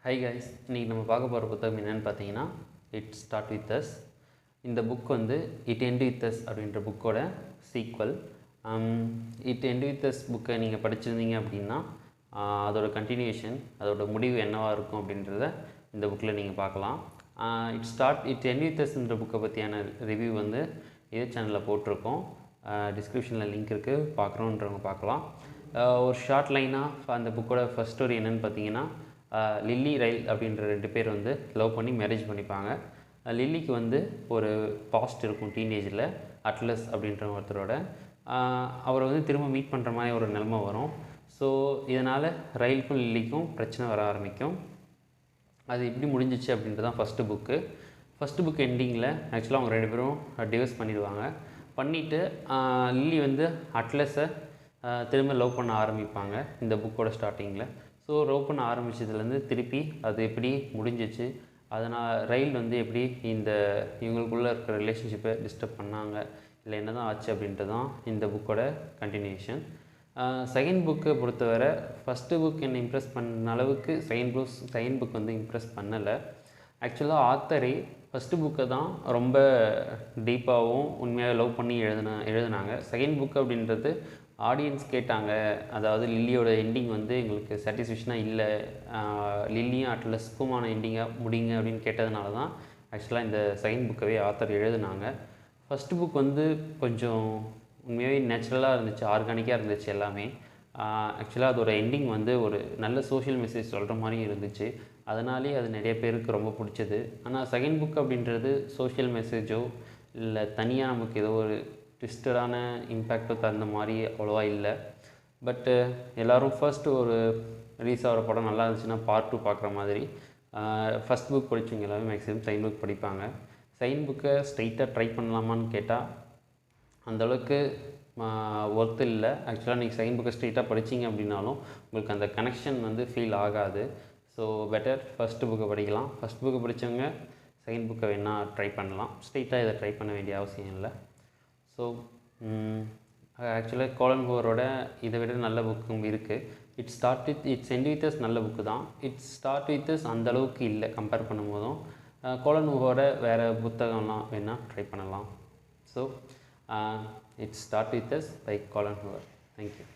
Hi guys, இன்னைக்கு நம்ம பார்க்க போகிற புத்தகம் என்னென்னு பார்த்தீங்கன்னா இட் ஸ்டார்ட் வித் அஸ். இந்த புக் வந்து இட் எண்ட் வித் அஸ் அப்படின்ற புக்கோட sequel. It end with us புக்கை நீங்கள் படிச்சிருந்தீங்க அப்படின்னா அதோட கண்டினியூஷன், அதோட முடிவு என்னவாக இருக்கும் அப்படின்றத இந்த புக்கில் நீங்கள் பார்க்கலாம். இட் எண்ட் வித் அஸ்ன்ற புக்கை பற்றியான ரிவ்யூ வந்து இதே சேனலில் போட்டிருக்கோம். டிஸ்கிரிப்ஷனில் லிங்க் இருக்குது, பார்க்குறோன்றவங்க பார்க்கலாம். ஒரு ஷார்ட் லைனாக அந்த புக்கோட ஃபஸ்ட் ஸ்டோரி என்னென்னு பார்த்தீங்கன்னா, லில்லி ரைல் அப்படின்ற 2 பேர் வந்து லவ் பண்ணி மேரேஜ் பண்ணிப்பாங்க. லில்லிக்கு வந்து ஒரு பாஸ்ட் இருக்கும் டீனேஜில், அட்லஸ் அப்படின்ற ஒருத்தரோட. அவரை வந்து திரும்ப மீட் பண்ணுற மாதிரி ஒரு நிலைமை வரும். ஸோ இதனால் ரயிலுக்கும் லில்லிக்கும் பிரச்சனை வர ஆரம்பிக்கும். அது எப்படி முடிஞ்சிச்சு அப்படின்றது தான் ஃபஸ்ட்டு புக்கு எண்டிங்கில் ஆக்சுவலாக அவங்க 2 பேரும் டிவோர்ஸ் பண்ணிடுவாங்க. பண்ணிவிட்டு லில்லி வந்து அட்லஸை திரும்ப லவ் பண்ண ஆரம்பிப்பாங்க இந்த புக்கோட ஸ்டார்டிங்கில். ஸோ லவ் பண்ண ஆரம்பித்ததுலேருந்து திருப்பி அது எப்படி முடிஞ்சிச்சு, அதனால் ரயில் வந்து எப்படி இவங்களுக்குள்ளே இருக்கிற ரிலேஷன்ஷிப்பை டிஸ்டர்ப் பண்ணாங்க, இல்லை என்ன தான் ஆச்சு அப்படின்றது தான் இந்த புக்கோட கண்டினியூஷன். செகண்ட் புக்கை பொறுத்தவரை ஃபஸ்ட்டு புக் என்னை இம்ப்ரெஸ் பண்ண அளவுக்கு செகண்ட் புக் வந்து இம்ப்ரெஸ் பண்ணலை. ஆக்சுவலாக ஆத்தரே ஃபஸ்ட்டு புக்கை தான் ரொம்ப டீப்பாகவும் உண்மையாக லவ் பண்ணி எழுதினாங்க. செகண்ட் புக் அப்படின்றது ஆடியன்ஸ் கேட்டாங்க, அதாவது லில்லியோட எண்டிங் வந்து எங்களுக்கு சாட்டிஸ்ஃபேக்ஷனாக இல்லை, லில்லியும் அட்லஸ்க்குமான எண்டிங்காக முடிங்க அப்படின்னு கேட்டதுனால தான் ஆக்சுவலாக இந்த செகண்ட் புக்கவே ஆத்தர் எழுதினாங்க. ஃபஸ்ட்டு புக் வந்து கொஞ்சம் உண்மையாகவே நேச்சுரலாக இருந்துச்சு, ஆர்கானிக்காக இருந்துச்சு எல்லாமே. ஆக்சுவலாக அதோட எண்டிங் வந்து ஒரு நல்ல சோஷியல் மெசேஜ் சொல்கிற மாதிரி இருந்துச்சு, அதனாலே அது நிறைய பேருக்கு ரொம்ப பிடிச்சது. ஆனால் செகண்ட் புக் அப்படின்றது சோஷியல் மெசேஜோ இல்லை தனியாக நமக்கு ஏதோ ஒரு ட்விஸ்டடான இம்பேக்டோ தகுந்த மாதிரி அவ்வளோவா இல்லை. பட்டு எல்லோரும் ஃபர்ஸ்ட்டு ஒரு ரிலீஸ் ஆகிற படம் நல்லா இருந்துச்சுன்னா பார்ட் 2 பார்க்குற மாதிரி ஃபஸ்ட் புக் படித்தவங்க எல்லாமே மேக்ஸிமம் செகண்ட் புக் படிப்பாங்க. செகண்ட் புக்கை ஸ்ட்ரைட்டாக ட்ரை பண்ணலாமான்னு கேட்டால் அந்தளவுக்கு ஒர்த்து இல்லை. ஆக்சுவலாக நீங்கள் செகண்ட் புக்கை ஸ்ட்ரைட்டாக படித்தீங்க அப்படின்னாலும் உங்களுக்கு அந்த கனெக்ஷன் வந்து ஃபீல் ஆகாது. ஸோ பெட்டர் ஃபஸ்ட்டு புக்கை படிக்கலாம். ஃபஸ்ட் புக்கை படித்தவங்க செகண்ட் புக்கை வேணால் ட்ரை பண்ணலாம், ஸ்ட்ரைட்டாக இதை ட்ரை பண்ண வேண்டிய அவசியம் இல்லை. ஸோ ஆக்சுவலாக கோலன் ஹூவரோட இதை விட நல்ல புக்கும் இருக்குது. இட்ஸ் எண்ட் வித் அஸ் நல்ல புக்கு தான். இட்ஸ் ஸ்டார்ட் வித் அஸ் அந்தளவுக்கு இல்லை கம்பேர் பண்ணும் போதும். கோலன் ஹூவரோட வேறு புத்தகம்லாம் வேணால் ட்ரை பண்ணலாம். So it's start with us by Colleen Hoover. Thank you.